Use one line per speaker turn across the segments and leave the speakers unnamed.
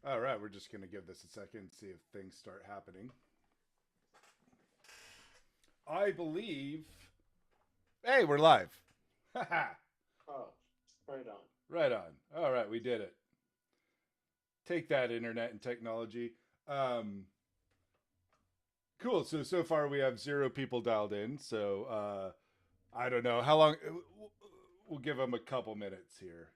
All right, we're just going to give this a second, see if things start happening. I believe. Hey, we're live. Haha.
Oh, right on.
Right on. All right, we did it. Take that, internet and technology. Um, cool. So far we have 0 people dialed in. I don't know how long. We'll give them a couple minutes here.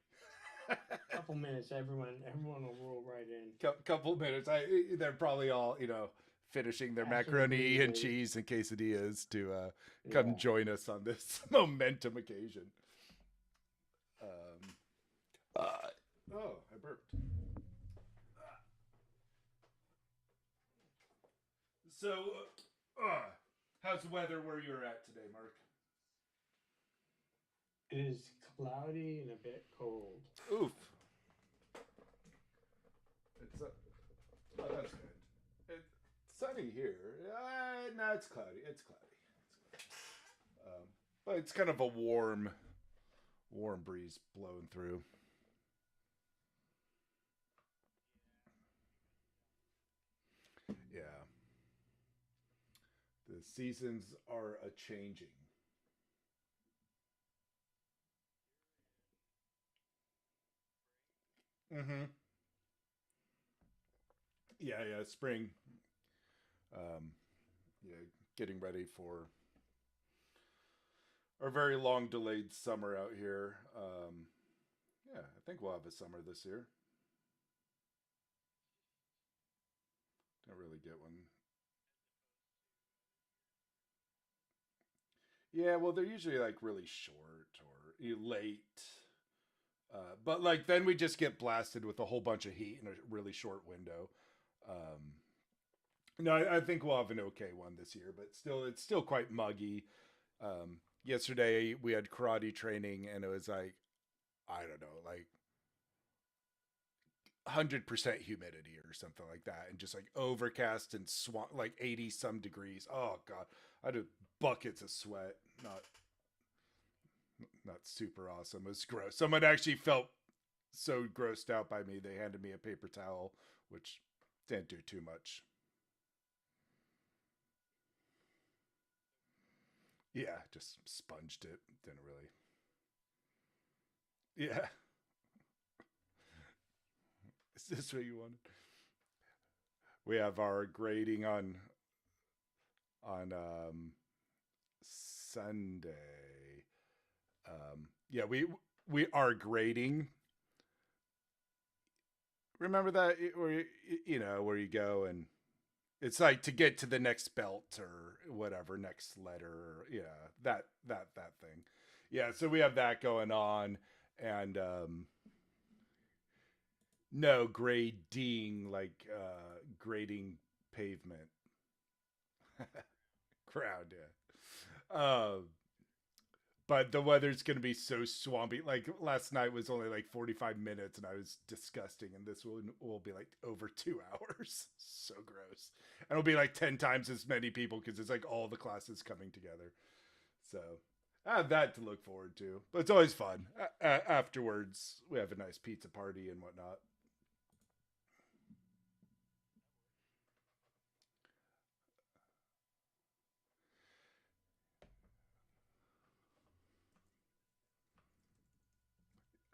Couple minutes, everyone will roll right in.
Couple minutes. They're probably all finishing their
Ashing
macaroni and
immediately.
cheese and quesadillas to come
Yeah.
join us on this momentum occasion. Um, uh, oh, I burped. So, how's the weather where you're at today, Mark?
It is cloudy and a bit cold.
Oof. It's oh, that's good. It's sunny here. No, it's cloudy. It's cloudy. It's cloudy. But it's kind of a warm breeze blowing through. Yeah, the seasons are a changing. Mm-hmm. Yeah, spring. Um, yeah, getting ready for our very long delayed summer out here. Yeah, I think we'll have a summer this year. Don't really get one. Yeah, well, they're usually like really short or late. But like then we just get blasted with a whole bunch of heat in a really short window. Um, no, I think we'll have an okay one this year, but still, it's still quite muggy. Yesterday we had karate training, and it was like I don't know, like 100% humidity or something like that, and just like overcast and like 80 some degrees. Oh god, I had buckets of sweat. Not super awesome. It was gross. Someone actually felt so grossed out by me, they handed me a paper towel, which didn't do too much. Yeah, just sponged it. Didn't really. Yeah, is this what you wanted? We have our grading on Sunday. Yeah, we are grading. Remember that where where you go and it's like to get to the next belt or whatever next letter. Yeah, that thing. Yeah, so we have that going on, and no grading like grading pavement crowd. Yeah. But the weather's going to be so swampy. Like last night was only like 45 minutes and I was disgusting. And this will be like over 2 hours. So gross. And it'll be like 10 times as many people because it's like all the classes coming together. So I have that to look forward to. But it's always fun. Afterwards, we have a nice pizza party and whatnot.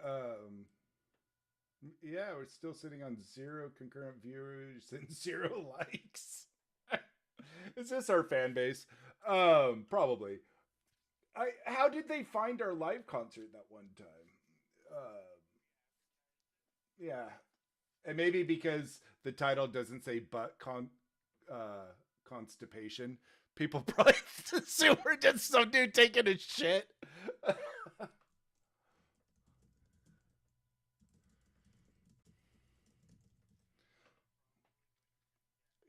Um, yeah, we're still sitting on 0 concurrent viewers and 0 likes. Is this our fan base? Probably. How did they find our live concert that one time? Yeah, and maybe because the title doesn't say uh, constipation, people probably assume we're just some dude taking a shit.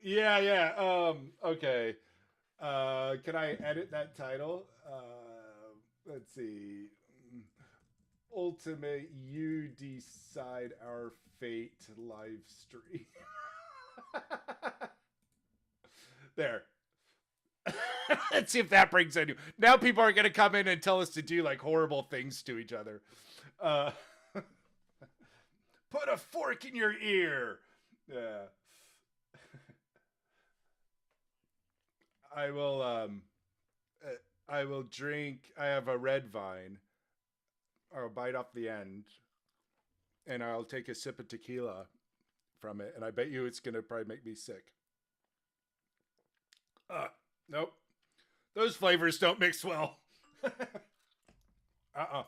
Yeah. Okay. Can I edit that title? Let's see. Ultimate, you decide our fate live stream. There. Let's see if that brings any. Now people are going to come in and tell us to do like horrible things to each other. Uh, put a fork in your ear. Yeah. I will I will drink. I have a red vine. I'll bite off the end and I'll take a sip of tequila from it, and I bet you it's gonna probably make me sick. Nope. Those flavors don't mix well. Uh-uh.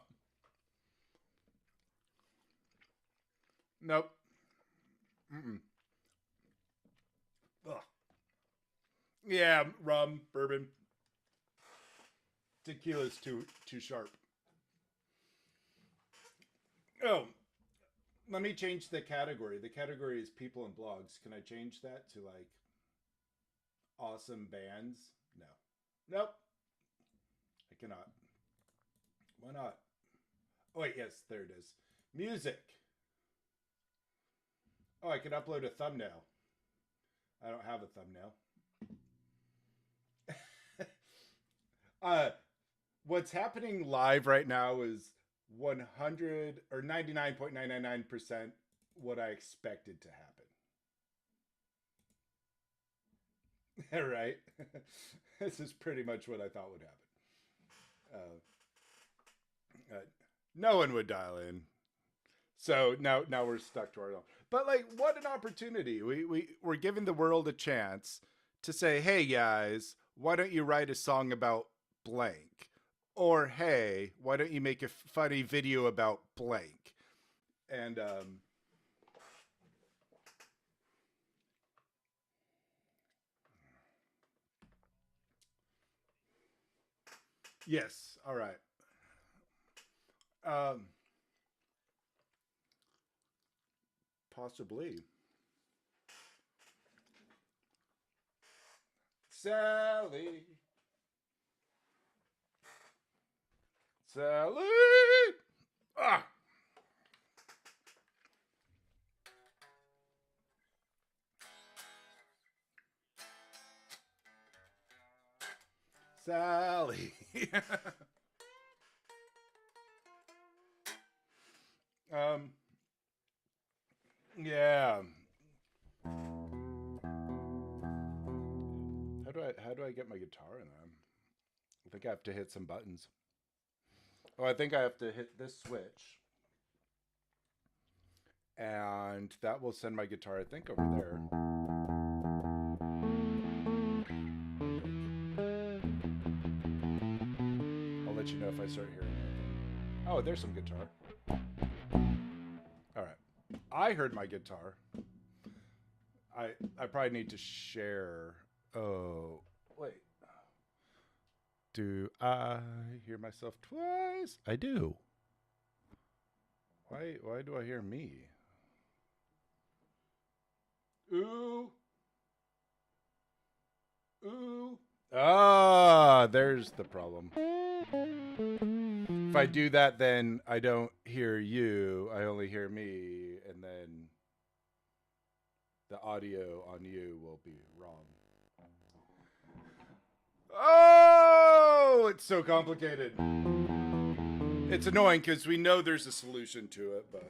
Nope. Mm-mm. Ugh. Yeah, rum, bourbon, tequila's too sharp. Oh, let me change the category. The category is people and blogs. Can I change that to like awesome bands? No. Nope. I cannot. Why not? Oh wait, yes, there it is. Music. Oh, I can upload a thumbnail. I don't have a thumbnail. uh what's happening live right now is 100 or 99.999% what I expected to happen. Right? This is pretty much what I thought would happen. No one would dial in. So now we're stuck to our own. But like, what an opportunity! We're giving the world a chance to say, "Hey guys, why don't you write a song about blank?" Or, "Hey, why don't you make a funny video about blank?" And yes, all right. Um, Possibly. Sally. Sally. Ah. Sally. um. Yeah. How do I get my guitar in there? I think I have to hit some buttons. Oh, I think I have to hit this switch. And that will send my guitar, I think, over there. I'll let you know if I start hearing anything. Oh, there's some guitar. All right. I heard my guitar. I probably need to share. Oh, wait. Do I hear myself twice? I do. Why do I hear me? Ooh. Ooh. Ah, there's the problem. If I do that, then I don't hear you. I only hear me, and then the audio on you will be wrong. Oh, it's so complicated. It's annoying because we know there's a solution to it, but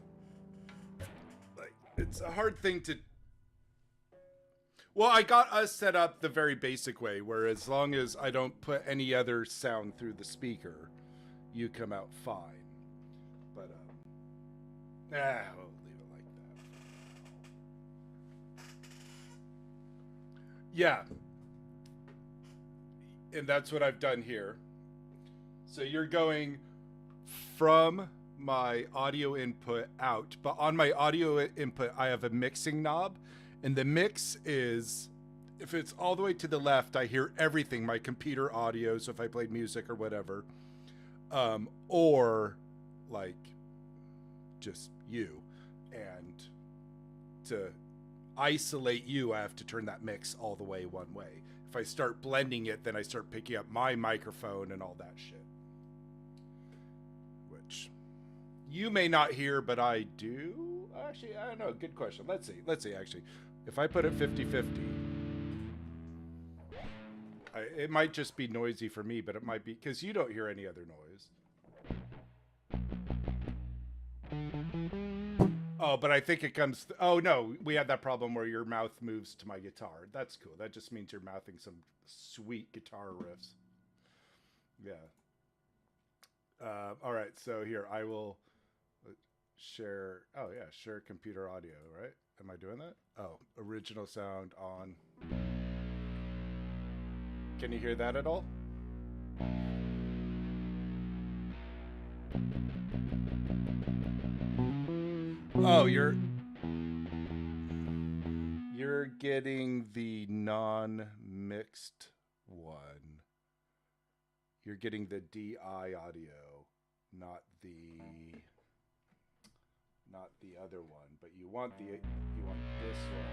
like it's a hard thing to. Well, I got us set up the very basic way, where as long as I don't put any other sound through the speaker, you come out fine. But we'll leave it like that. Yeah. And that's what I've done here. So you're going from my audio input out, but on my audio input, I have a mixing knob, and the mix is, if it's all the way to the left, I hear everything, my computer audio, so if I played music or whatever, or like just you. And to isolate you, I have to turn that mix all the way one way. If I start blending it, then I start picking up my microphone and all that shit. Which you may not hear, but I do. Actually, I don't know. Good question. Let's see, actually. If I put it 50-50, it might just be noisy for me, but it might be because you don't hear any other noise. Oh, but I think it comes. Oh no, we had that problem where your mouth moves to my guitar. That's cool. That just means you're mouthing some sweet guitar riffs. Yeah. All right. So here I will share. Oh yeah, share computer audio. Right? Am I doing that? Oh, original sound on. Can you hear that at all? Oh, you're getting the non-mixed one. You're getting the DI audio, not the other one, but you want this one.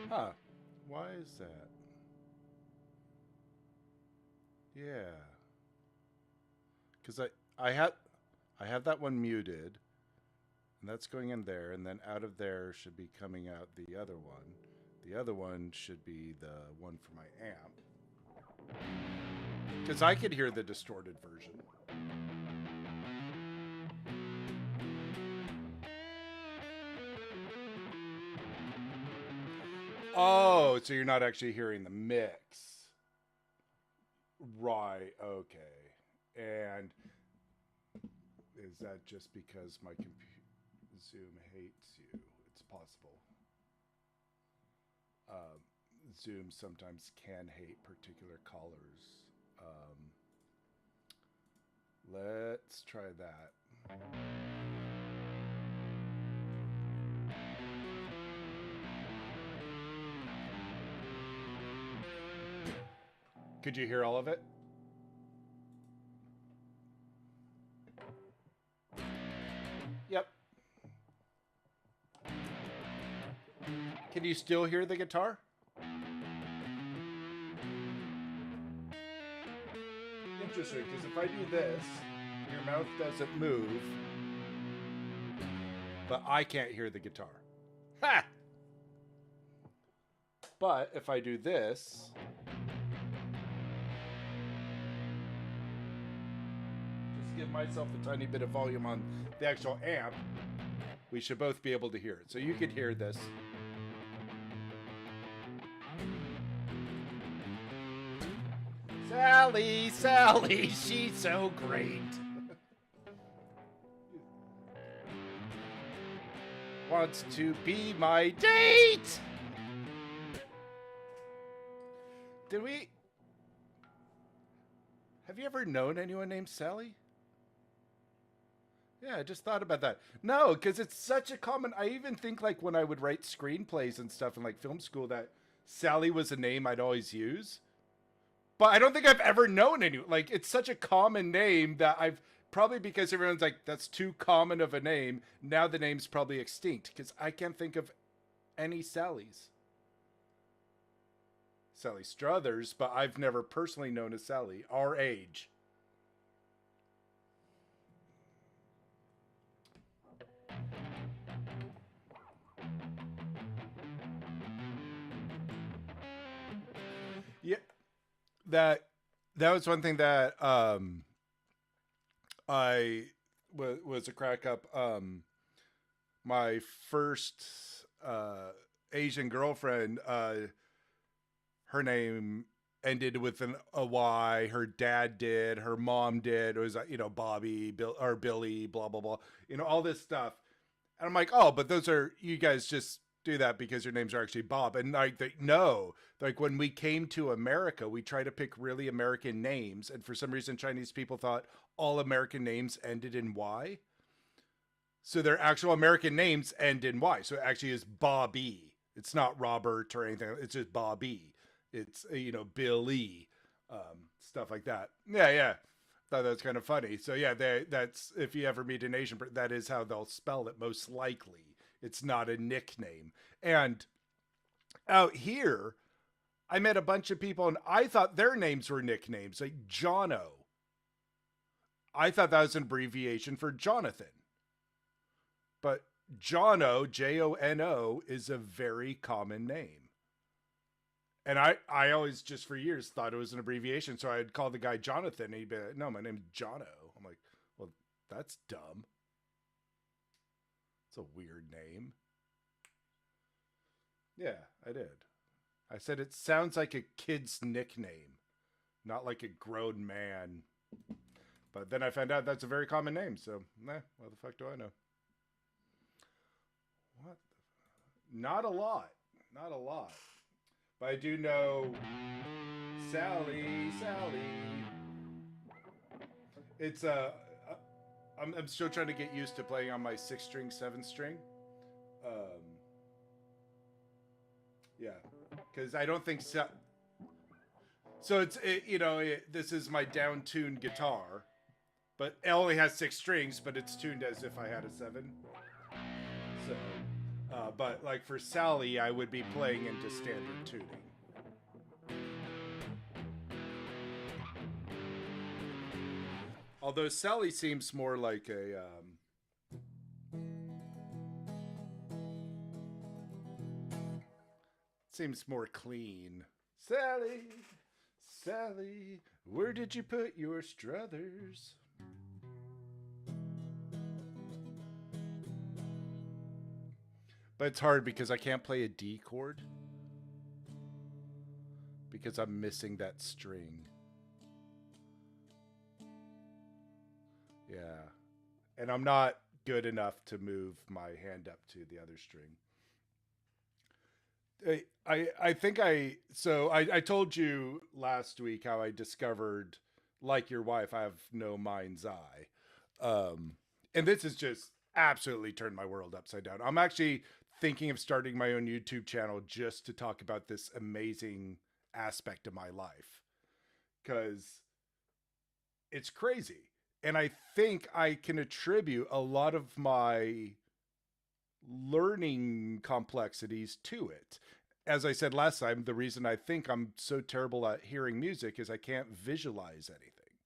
Huh. Why is that? Yeah. Cuz I have that one muted, and that's going in there, and then out of there should be coming out the other one. The other one should be the one for my amp. Because I could hear the distorted version. Oh, so you're not actually hearing the mix. Right, okay. And is that just because my Zoom hates you? It's possible. Zoom sometimes can hate particular callers. Let's try that. Could you hear all of it? Yep. Can you still hear the guitar? Interesting, because if I do this, your mouth doesn't move, but I can't hear the guitar. Ha! But if I do this, just give myself a tiny bit of volume on the actual amp, we should both be able to hear it. So you could hear this. Sally, Sally, she's so great. Wants to be my date. Have you ever known anyone named Sally? Yeah, I just thought about that. No, because it's such a common. I even think like when I would write screenplays and stuff in like film school that Sally was a name I'd always use. But I don't think I've ever known anyone. Like, it's such a common name that I've probably because everyone's like, that's too common of a name. Now the name's probably extinct because I can't think of any Sallys. Sally Struthers, but I've never personally known a Sally our age. Yeah, that was one thing that I was a crack up. My first Asian girlfriend, her name ended with a Y. Her dad did. Her mom did. It was Bobby, Bill or Billy, blah blah blah. All this stuff. And I'm like, oh, but those are you guys just do that because your names are actually Bob. And like, no, like when we came to America, we try to pick really American names, and for some reason, Chinese people thought all American names ended in Y. So their actual American names end in Y. So it actually is Bobby. It's not Robert or anything. It's just Bobby. It's Billy, stuff like that. Yeah, yeah. Thought that was kind of funny. So yeah, that's if you ever meet an Asian, that is how they'll spell it most likely. It's not a nickname. And out here, I met a bunch of people, and I thought their names were nicknames, like Jono. I thought that was an abbreviation for Jonathan. But Jono, Jono, is a very common name. And I always just for years thought it was an abbreviation. So I'd call the guy Jonathan and he'd be like, no, my name's Jono. I'm like, well, that's dumb. It's a weird name. Yeah, I did. I said it sounds like a kid's nickname, not like a grown man. But then I found out that's a very common name. So, what the fuck do I know? What? Not a lot. Not a lot. But I do know Sally, Sally. It's I'm still trying to get used to playing on my 6 string, 7 string. Um, yeah, because I don't think so. This is my down tuned guitar, but it only has 6 strings, but it's tuned as if I had a 7. So, but like for Sally, I would be playing into standard tuning. Although Sally seems more like a seems more clean. Sally, Sally, where did you put your Struthers? But it's hard because I can't play a D chord because I'm missing that string. Yeah. And I'm not good enough to move my hand up to the other string. I think I told you last week how I discovered, like your wife, I have no mind's eye. And this has just absolutely turned my world upside down. I'm actually thinking of starting my own YouTube channel just to talk about this amazing aspect of my life. Because it's crazy. And I think I can attribute a lot of my learning complexities to it. As I said last time, the reason I think I'm so terrible at hearing music is I can't visualize anything.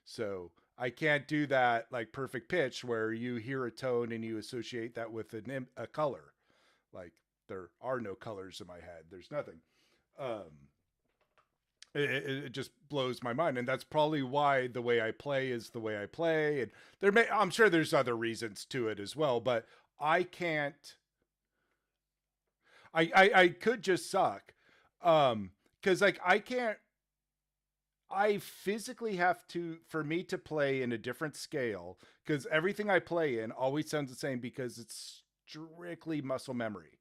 So I can't do that like perfect pitch where you hear a tone and you associate that with a color. Like there are no colors in my head. There's nothing. Um, it just blows my mind, and that's probably why the way I play is the way I play. And I'm sure there's other reasons to it as well, but I can't. I could just suck, because like I can't. I physically have to, for me to play in a different scale, because everything I play in always sounds the same because it's strictly muscle memory,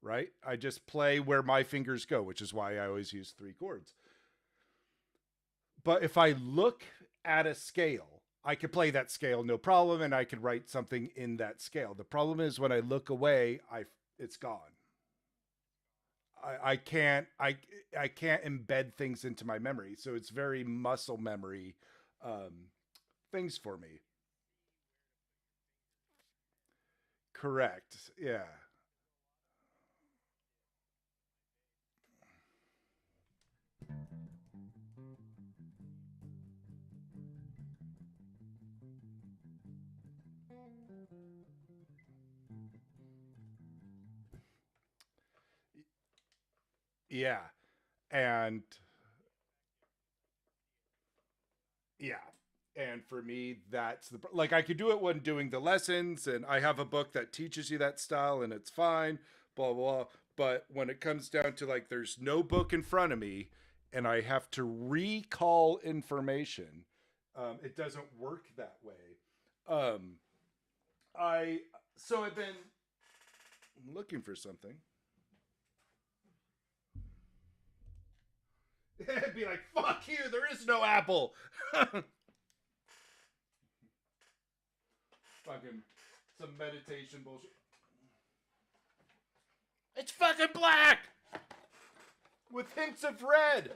right? I just play where my fingers go, which is why I always use 3 chords. But if I look at a scale, I could play that scale no problem, and I could write something in that scale. The problem is when I look away, it's gone. I can't embed things into my memory, so it's very muscle memory um, things for me. Correct. Yeah. Yeah. And yeah. And for me, that's like I could do it when doing the lessons, and I have a book that teaches you that style, and it's fine, blah, blah, blah. But when it comes down to like, there's no book in front of me, and I have to recall information, it doesn't work that way. Um, I so I've been looking for something. It'd be like, fuck you, there is no apple. Fucking some meditation bullshit. It's fucking black with hints of red.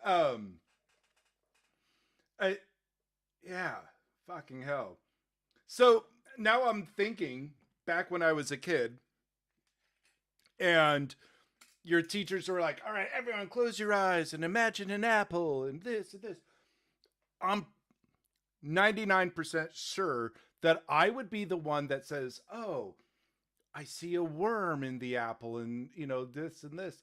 Um, I, yeah, fucking hell. So now I'm thinking back when I was a kid, and your teachers were like, "All right, everyone, close your eyes and imagine an apple and this and this." I'm 99% sure that I would be the one that says, "Oh, I see a worm in the apple, and this and this."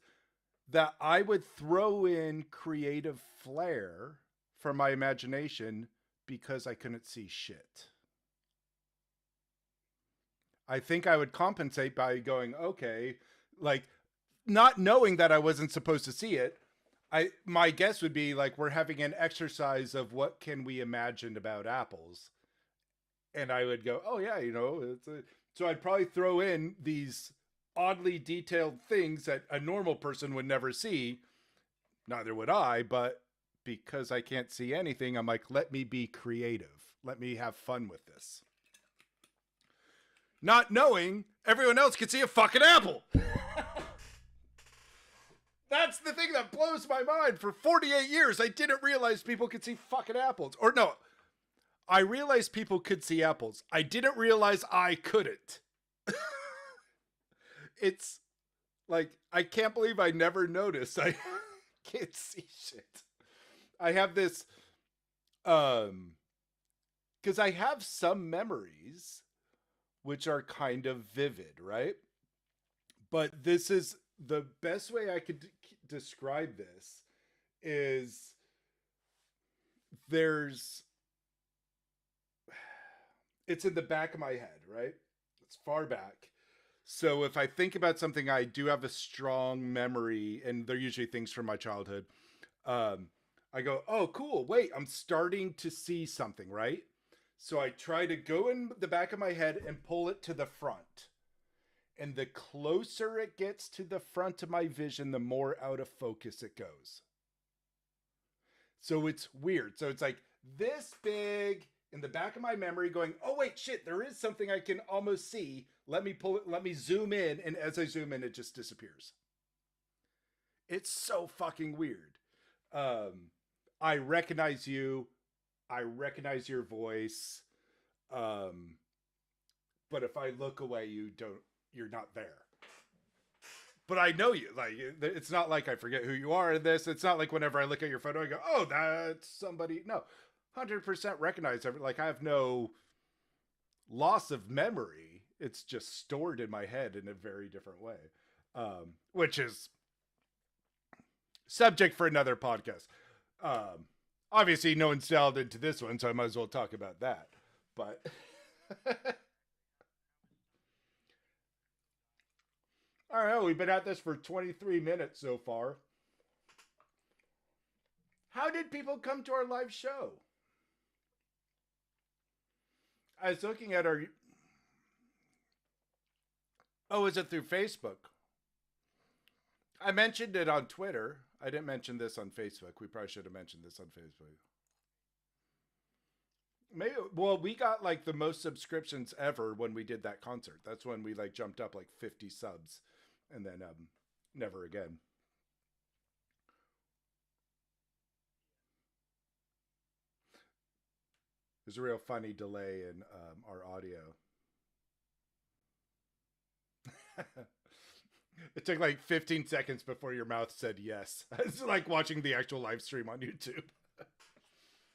that I would throw in creative flair from my imagination because I couldn't see shit. I think I would compensate by going, okay, like not knowing that I wasn't supposed to see it. My guess would be like we're having an exercise of what can we imagine about apples, and I would go, oh yeah, so I'd probably throw in these oddly detailed things that a normal person would never see. Neither would I, but because I can't see anything, I'm like, let me be creative. Let me have fun with this. Not knowing everyone else can see a fucking apple. That's the thing that blows my mind. For 48 years, I didn't realize people could see fucking apples. Or no, I realized people could see apples. I didn't realize I couldn't. It's like, I can't believe I never noticed. I can't see shit. I have this, because I have some memories which are kind of vivid, right? But this is the best way I could describe this is there's it's in the back of my head, right? It's far back. So if I think about something, I do have a strong memory, and they're usually things from my childhood. Um, I go, oh, cool. Wait, I'm starting to see something, right? So I try to go in the back of my head and pull it to the front. And the closer it gets to the front of my vision, the more out of focus it goes. So it's weird. So it's like this big in the back of my memory going, oh, wait, shit, there is something I can almost see. Let me pull it, let me zoom in. And as I zoom in, it just disappears. It's so fucking weird. I recognize you. I recognize your voice. Um, but if I look away, you're not there. But I know you. Like, it's not like I forget who you are in this. It's not like whenever I look at your photo, I go, oh, that's somebody. No, 100% recognize every. Like, I have no loss of memory. It's just stored in my head in a very different way, which is subject for another podcast. Obviously, no one's delved into this one, so I might as well talk about that. But all right, we've been at this for 23 minutes so far. How did people come to our live show? I was looking at our. Oh, is it through Facebook? I mentioned it on Twitter. I didn't mention this on Facebook. We probably should have mentioned this on Facebook. Maybe. Well, we got like the most subscriptions ever when we did that concert. That's when we like jumped up like 50 subs, and then never again. There's a real funny delay in our audio. It took like 15 seconds before your mouth said yes. It's like watching the actual live stream on YouTube,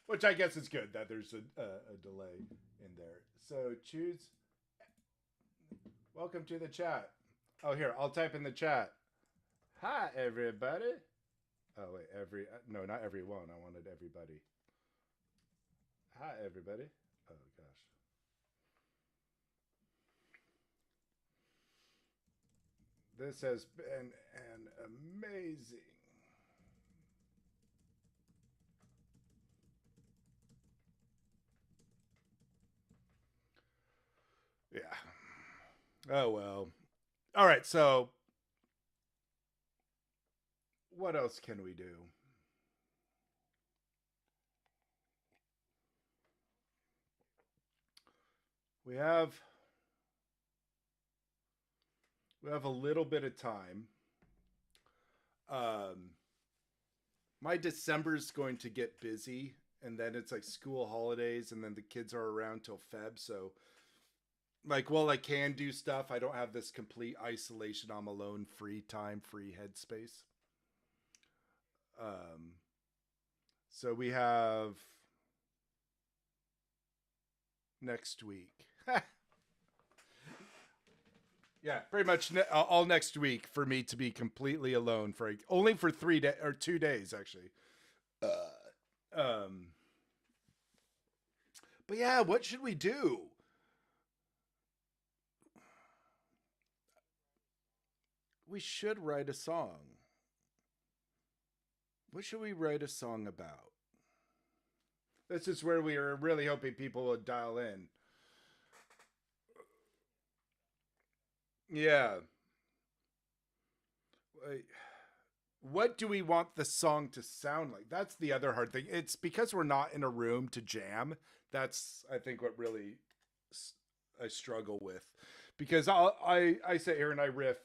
which I guess is good that there's a delay in there. So choose. Welcome to the chat. Oh, here, I'll type in the chat. Hi, everybody. Oh, wait, no, not everyone. I wanted everybody. Hi, everybody. Oh, gosh. This has been an amazing. Yeah. Oh, well. All right, so what else can we do? We have a little bit of time. Um, my December's going to get busy, and then it's like school holidays, and then the kids are around till Feb. So, like, while I can do stuff, I don't have this complete isolation. I'm alone, free time, free headspace. Um, so we have next week. Yeah, pretty much all next week for me to be completely alone for only for 3 days or 2 days actually. Um, but yeah, what should we do? We should write a song. What should we write a song about? This is where we are really hoping people will dial in. Yeah. What do we want the song to sound like? That's the other hard thing. It's because we're not in a room to jam. That's I think what really I struggle with, because I sit here and I riff,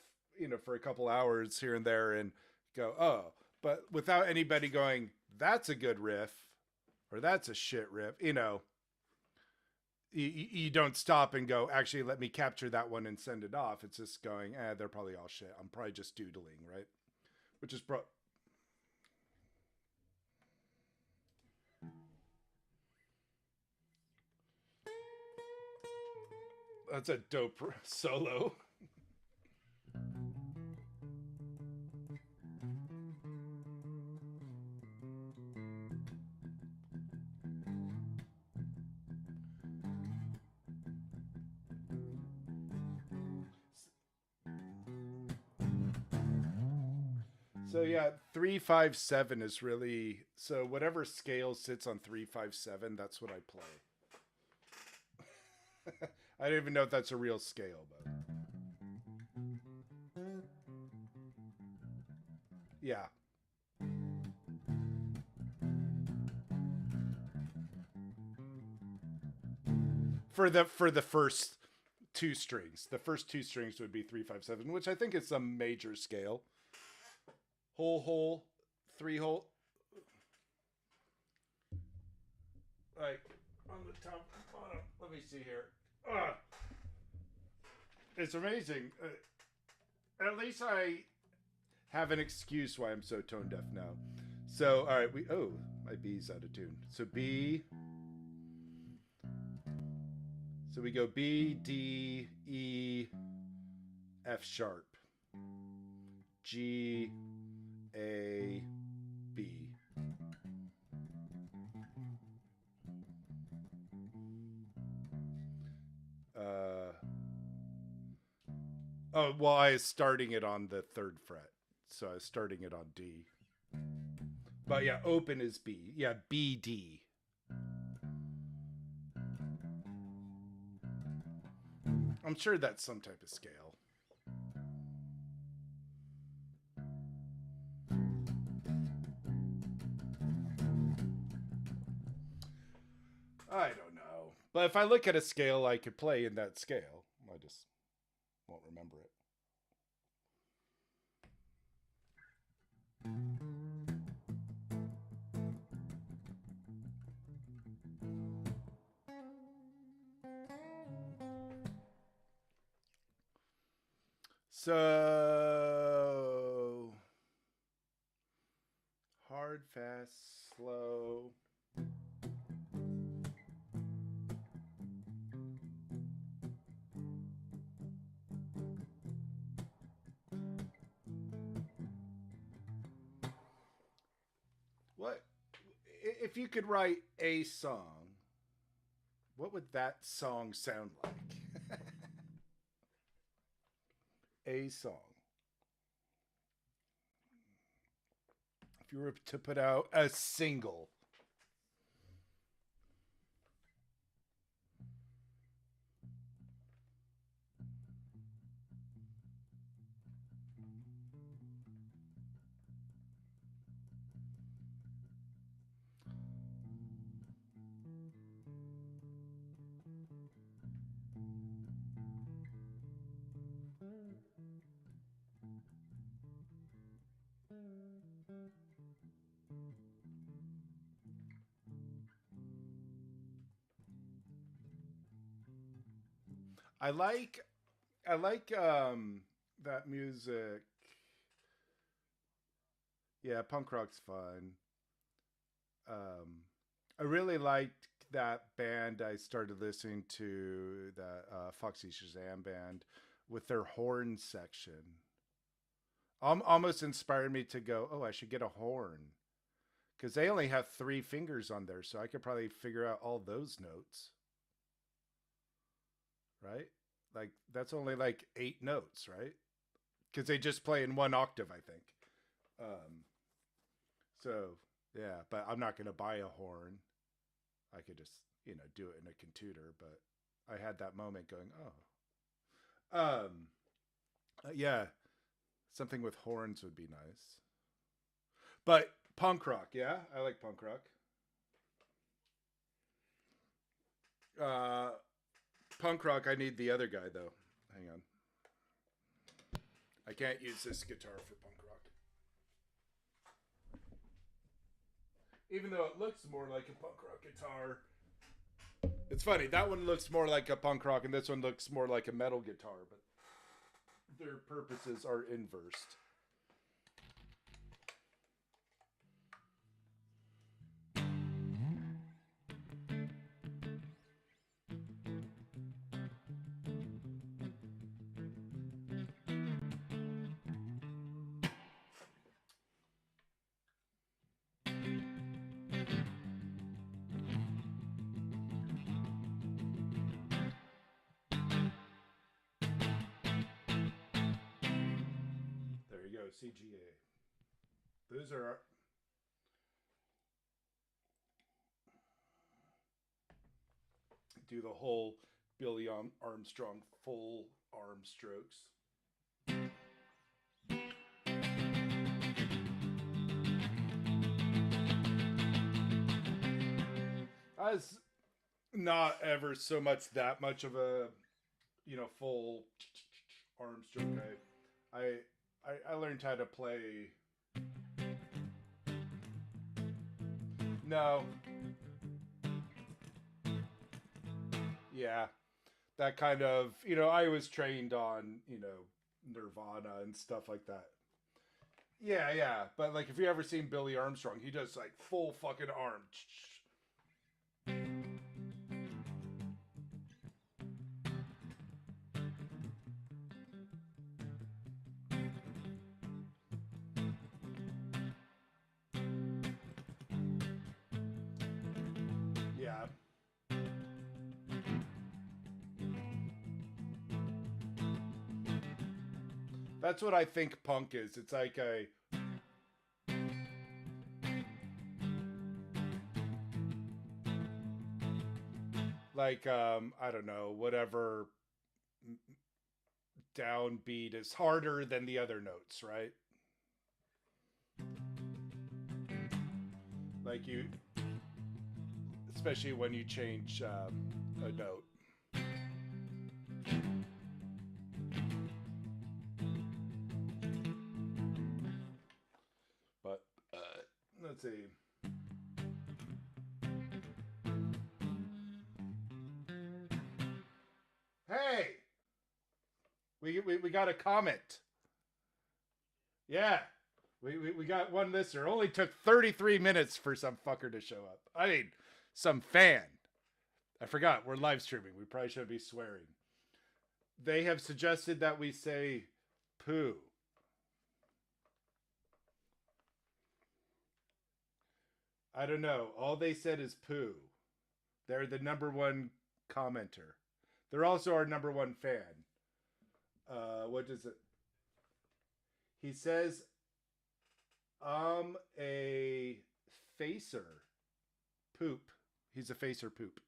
for a couple hours here and there and go, oh, but without anybody going, that's a good riff or that's a shit riff. You don't stop and go, actually, let me capture that one and send it off. It's just going, they're probably all shit. I'm probably just doodling, right? Which is that's a dope solo. So yeah, 357 is really, so whatever scale sits on 357, that's what I play. I don't even know if that's a real scale, but yeah. For the first two strings, the first two strings would be 357, which I think is a major scale. Whole, three whole, like on the top. Let me see here. It's amazing. At least I have an excuse why I'm so tone deaf now. So, all right, my B's out of tune. So B. So we go B, D, E, F sharp, G, A, B. Uh, oh, well, I was starting it on the third fret. So I was starting it on D. But yeah, open is B. Yeah, B, D. I'm sure that's some type of scale. I don't know. But if I look at a scale, I could play in that scale. I just won't remember it. So hard, fast, slow. What if you could write a song? What would that song sound like? A song. If you were to put out a single. I like that music. Yeah, punk rock's fun. Um I really liked that band I started listening to, that Foxy Shazam band. with their horn section. Almost inspired me to go, oh, I should get a horn. Because they only have 3 fingers on there, so I could probably figure out all those notes. Right? Like, that's only like 8 notes, right? Because they just play in 1 octave, I think. So, yeah, but I'm not going to buy a horn. I could just, do it in a computer, but I had that moment going, oh. Yeah, something with horns would be nice. But punk rock, yeah, I like punk rock. Punk rock, I need the other guy though. Hang on. I can't use this guitar for punk rock. Even though it looks more like a punk rock guitar. It's funny, that one looks more like a punk rock and this one looks more like a metal guitar, but their purposes are inversed. There you go, CGA. Those are do the whole Billy Armstrong full arm strokes. I was not ever so much that much of a full arm stroke guy. I learned how to play. No. Yeah. That kind of, I was trained on, Nirvana and stuff like that. Yeah, yeah. But like if you ever seen Billy Armstrong, he does like full fucking arm. Yeah. That's what I think punk is. It's like a I don't know, whatever downbeat is harder than the other notes, right? Like you, especially when you change a note. But let's see. Hey, we got a comment. Yeah, we got one listener. Only took 33 minutes for some fucker to show up. I mean, some fan. I forgot we're live streaming. We probably shouldn't be swearing. They have suggested that we say poo. I don't know. All they said is poo. They're the #1 commenter. They're also our #1 fan. What does it? He says, a facer. Poop. He's a facer poop.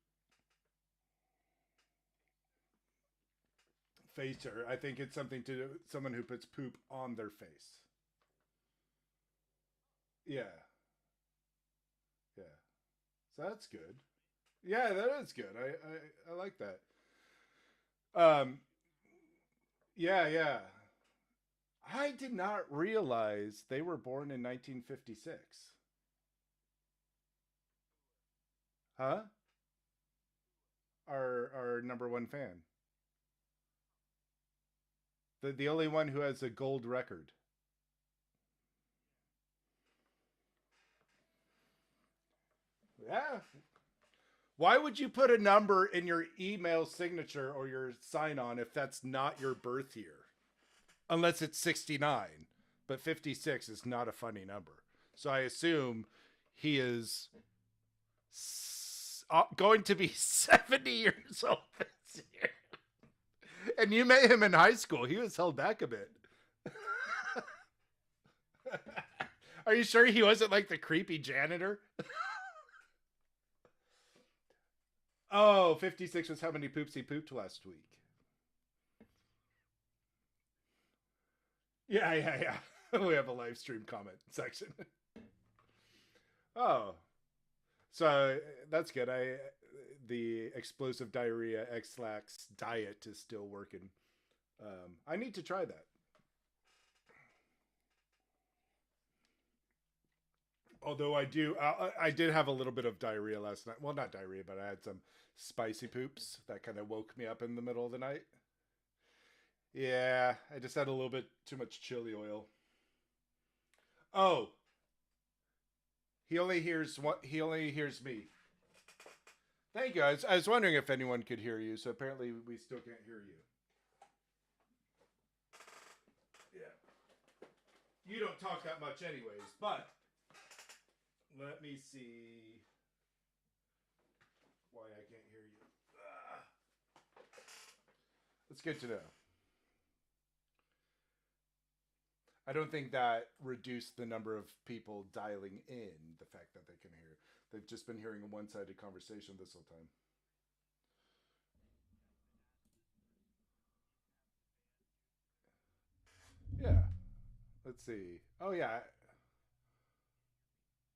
Facer. I think it's something to do with someone who puts poop on their face. Yeah. Yeah. So that's good. Yeah, that is good. I like that. Um, yeah, yeah. I did not realize they were born in 1956. Huh? Our #1 fan. The only one who has a gold record. Yeah. Why would you put a number in your email signature or your sign on if that's not your birth year? Unless it's 69. But 56 is not a funny number. So I assume he is going to be 70 years old this year. And you met him in high school. He was held back a bit. Are you sure he wasn't like the creepy janitor? Oh, 56 was how many poops he pooped last week. Yeah. We have a live stream comment section. Oh, so that's good. The explosive diarrhea X-Lax diet is still working. I need to try that. Although I did have a little bit of diarrhea last night. Well, not diarrhea, but I had some spicy poops that kind of woke me up in the middle of the night. Yeah, I just had a little bit too much chili oil. Oh, he only hears what he only hears me. Thank you. I was wondering if anyone could hear you, so apparently we still can't hear you. Yeah. You don't talk that much anyways, but let me see why I can't hear you. It's good to know. I don't think that reduced the number of people dialing in, the fact that they can hear. They've just been hearing a one-sided conversation this whole time. Yeah. Let's see. Oh yeah.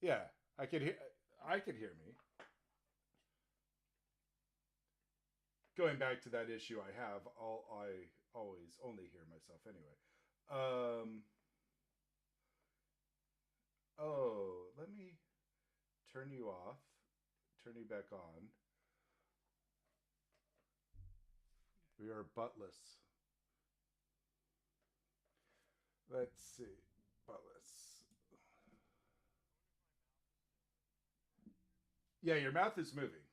Yeah. I could hear me. Going back to that issue I have, I always only hear myself anyway. Um oh, let me turn you off, turn you back on. We are buttless. Let's see. Buttless. Yeah, your mouth is moving.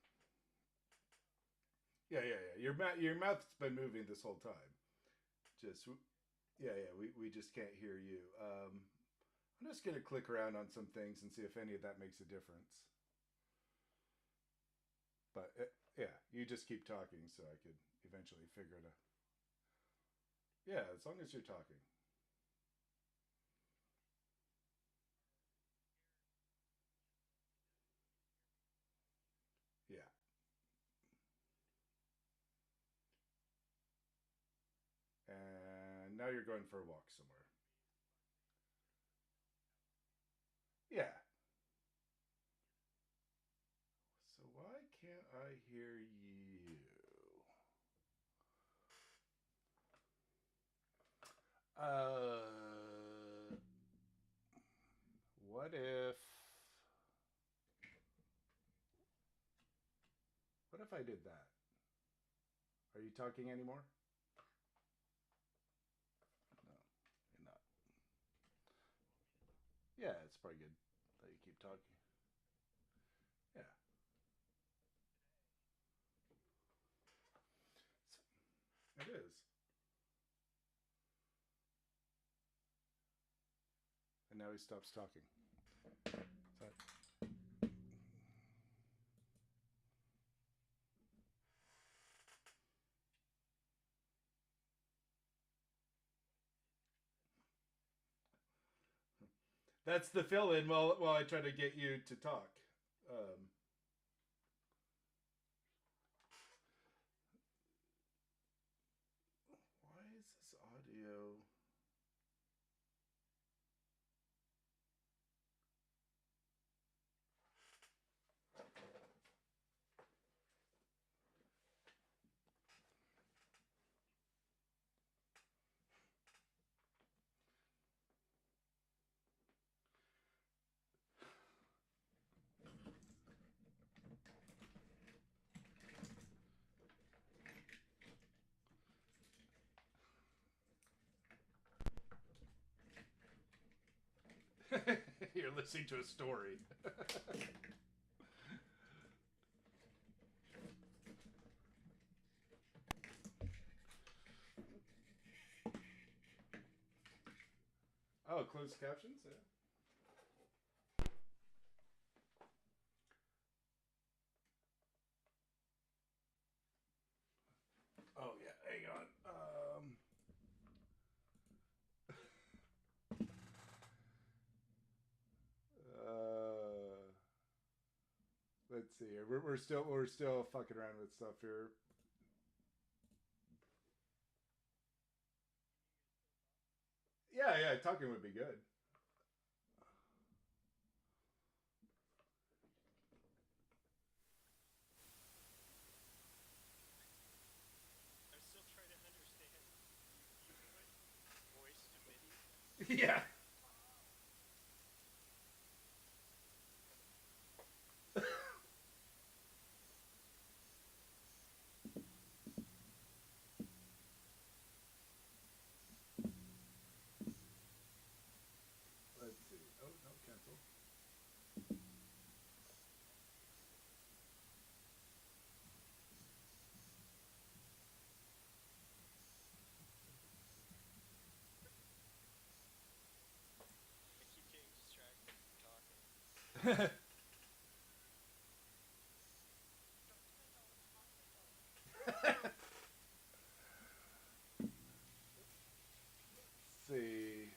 Yeah. Your mouth's been moving this whole time. Just yeah. We just can't hear you. I'm just gonna click around on some things and see if any of that makes a difference. But yeah, you just keep talking, so I could eventually figure it out. Yeah, as long as you're talking. Yeah. And now you're going for a walk somewhere. Yeah. So why can't I hear you? What if what if I did that? Are you talking anymore? No, you're not. Yeah, it's probably good that you keep talking. Yeah, it is. And now he stops talking. So, that's the fill in while I try to get you to talk. Um, why is this audio? You're listening to a story. Oh, closed captions. Yeah. Oh yeah. Hang on. Uh, let's see. We're still fucking around with stuff here. Yeah, yeah. Talking would be good.
I'm still trying to understand. You put voice to MIDI?
Yeah. Let's see. Oh no, cancel.
I keep getting distracted from talking.
See.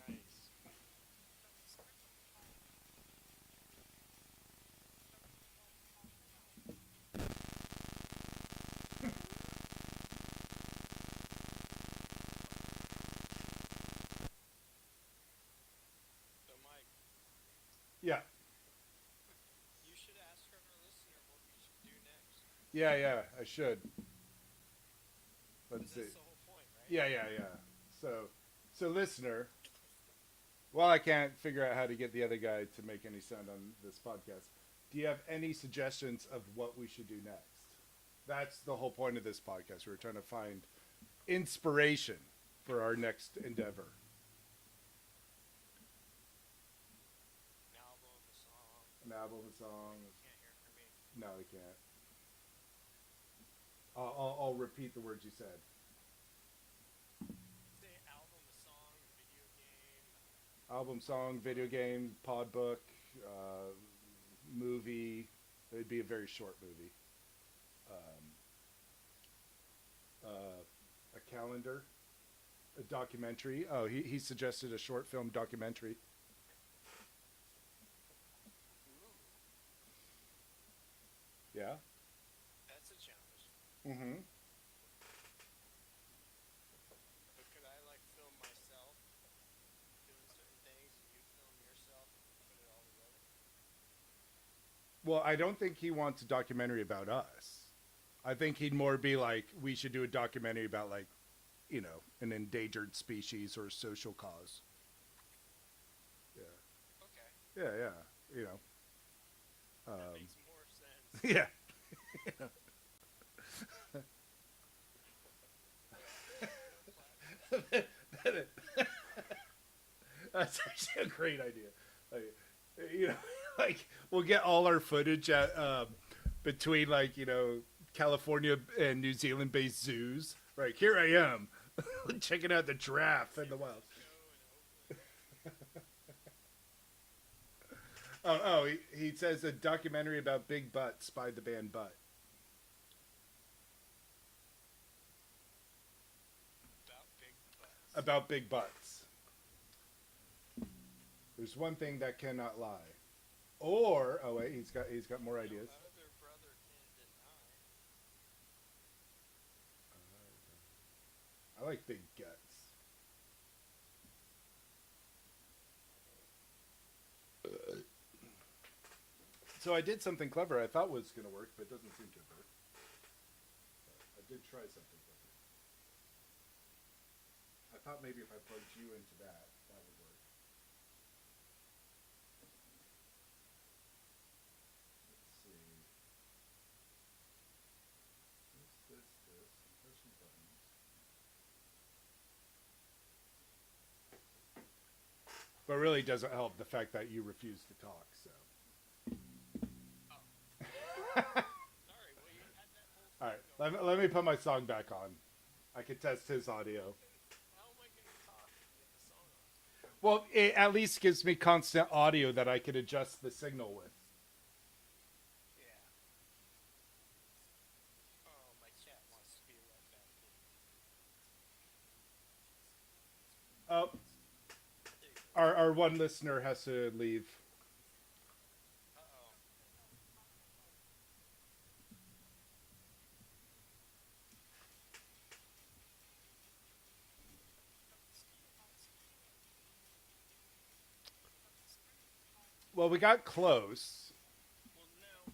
Nice. So, Mike,
Yeah.
you should ask our listener what we should do next.
Yeah, yeah. I should. Let's
Because
see.
that's the whole point, right?
Yeah, yeah, yeah. So listener, while I can't figure out how to get the other guy to make any sound on this podcast, do you have any suggestions of what we should do next? That's the whole point of this podcast. We're trying to find inspiration for our next endeavor.
An album, a song.
An album, a song.
You can't hear from me.
No, we can't. I'll repeat the words you said.
Say album, a song, a video game.
Album, song, video game, pod book, movie. It'd be a very short movie. A calendar, a documentary. Oh, he suggested a short film documentary.
Ooh,
Yeah.
that's a challenge.
Mm-hmm.
But could I, like, film myself doing certain things and you film yourself and put it all together?
Well, I don't think he wants a documentary about us. I think he'd more be like, we should do a documentary about like, an endangered species or a social cause. Yeah.
Okay.
Yeah, yeah.
That makes more sense.
Yeah.
No platform.
That's actually a great idea. Like, you know, like we'll get all our footage at between like California and New Zealand based zoos. Right here I am, checking out the giraffe in the wild. Oh, he says a documentary about big butts by the band Butt.
About big butts.
About big butts. There's one thing that cannot lie. Or oh wait, he's got more ideas.
No other brother can deny.
I like big guts. So I did something clever I thought was going to work, but it doesn't seem to have worked. I did try something clever. I thought maybe if I plugged you into that, that would work. Let's see. This. Press some buttons. But really doesn't help the fact that you refuse to talk, so.
Oh. Sorry, well, you had that whole
All
thing
right,
going.
let me put my song back on. I can test his audio. Well, it at least gives me constant audio that I could adjust the signal with.
Yeah. Oh, my cat wants to be right back in.
Oh,
There you go.
our one listener has to leave.
Uh-oh.
Well, we got close.
Well, no.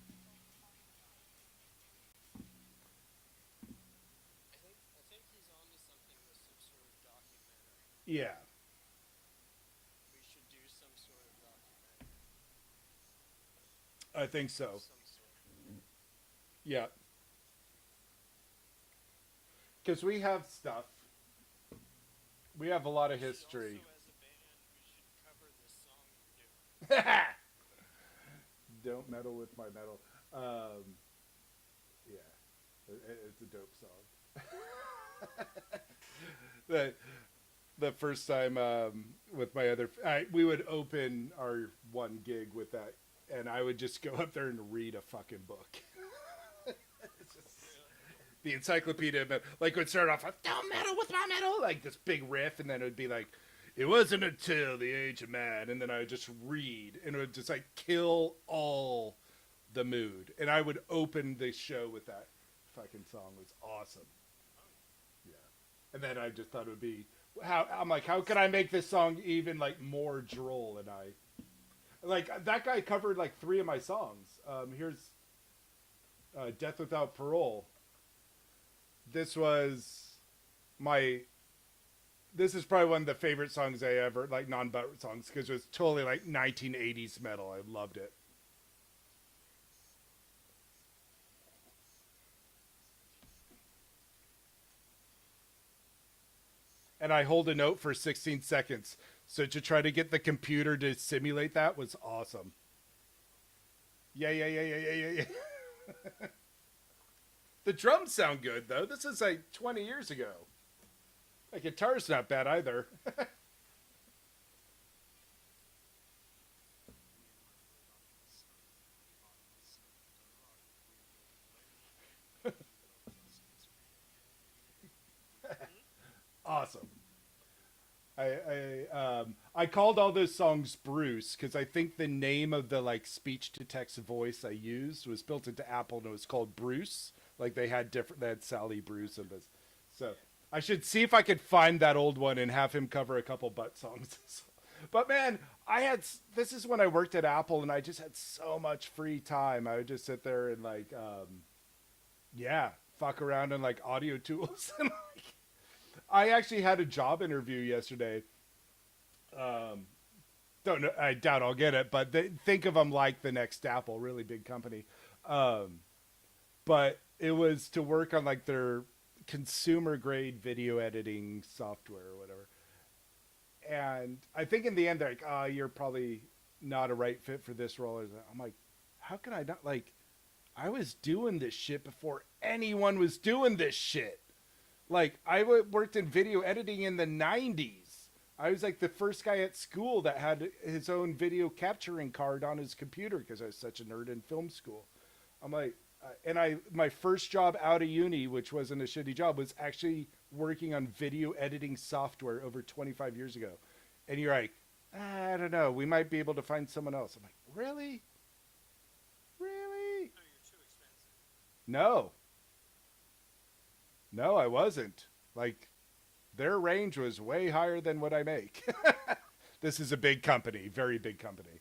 I think he's on to something with some sort of documentary.
Yeah,
We should do some sort of documentary
I think
of
so.
some sort.
Yeah, because we have stuff. We have a lot of
We should
history.
also, as a band, we should cover this song you're doing.
Don't meddle with my metal. Yeah, it's a dope song. the the first time with my other, we would open our one gig with that, and I would just go up there and read a fucking book. It's just the encyclopedia of metal. Like it would start off like "Don't meddle with my metal," like this big riff, and then it would be like, "It wasn't until the age of man," and then I would just read, and it would just like kill all the mood. And I would open the show with that fucking song. It was awesome. Yeah. And then I just thought it would be how can I make this song even like more droll? And I like that guy covered like 3 of my songs. Here's Death Without Parole. This was my this is probably one of the favorite songs I ever like non-butt songs because it was totally like 1980s metal. I loved it. And I hold a note for 16 seconds. So to try to get the computer to simulate that was awesome. Yeah, yeah, yeah, yeah, yeah, yeah, yeah. The drums sound good though. This is like 20 years ago. The guitar's not bad either. Awesome. I called all those songs Bruce because I think the name of the like speech to text voice I used was built into Apple and it was called Bruce. Like they had different, they had Sally Bruce and this. So I should see if I could find that old one and have him cover a couple butt songs. But man, this is when I worked at Apple and I just had so much free time. I would just sit there and like, yeah, fuck around in like audio tools and like I actually had a job interview yesterday. Don't know. I doubt I'll get it, but think of them like the next Apple, really big company. Um, but it was to work on like their consumer grade video editing software or whatever. And I think in the end they're like, "Oh, you're probably not a right fit for this role." I'm like, "How can I not like? I was doing this shit before anyone was doing this shit." Like worked in video editing in the 90s. I was like the first guy at school that had his own video capturing card on his computer because I was such a nerd in film school. I'm like, and my first job out of uni, which wasn't a shitty job, was actually working on video editing software over 25 years ago. And you're like, I don't know, we might be able to find someone else. I'm like, really? Really?
Oh, you're too expensive.
No. No, I wasn't. Like, their range was way higher than what I make. This is a big company, very big company.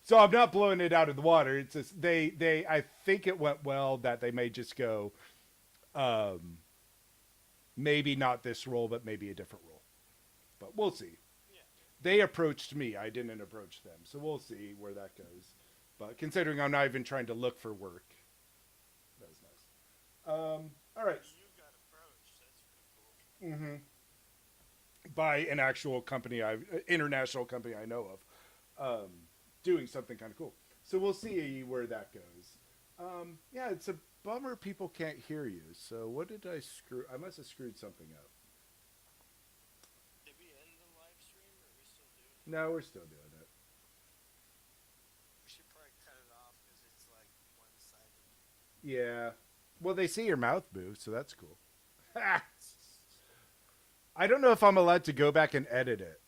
So I'm not blowing it out of the water. It's just I think it went well that they may just go, maybe not this role, but maybe a different role. But we'll see.
Yeah.
They approached me. I didn't approach them. So we'll see where that goes. But considering I'm not even trying to look for work, that was nice. All right.
You got approached. That's pretty cool.
Mm-hmm. By an actual company, international company I know of, doing something kind of cool. So we'll see where that goes. Yeah, it's a bummer people can't hear you. So what did I screw? I must have screwed something up.
Did we end the live stream or are we still
No, we're still doing it.
We should probably cut it off because it's like one-sided.
Yeah. Well, they see your mouth move, so that's cool. I don't know if I'm allowed to go back and edit it.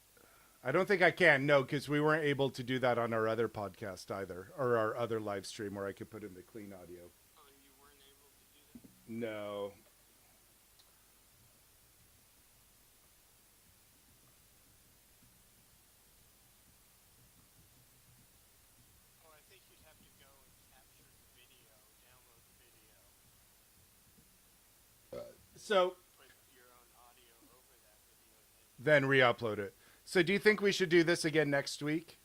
I don't think I can. No, because we weren't able to do that on our other podcast either, or our other live stream where I could put in the clean audio.
Oh, you weren't able to do that?
No.
Oh, I think you'd have to go and capture the video, download the video,
So
put your own audio over that video,
then re-upload it. So do you think we should do this again next week?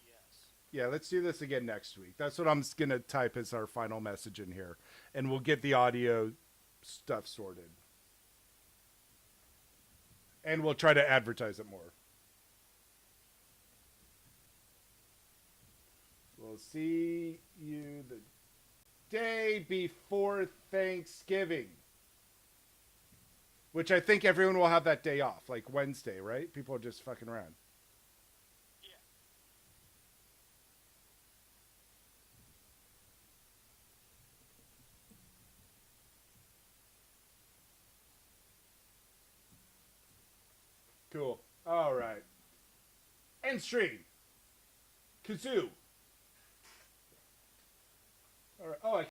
yes.
Yeah, let's do this again next week. That's what I'm going to type as our final message in here. And we'll get the audio stuff sorted. And we'll try to advertise it more. We'll see you the day before Thanksgiving. Which I think everyone will have that day off, like Wednesday, right? People are just fucking around.
Yeah.
Cool. All right. End stream. Kazoo. All right. Oh, I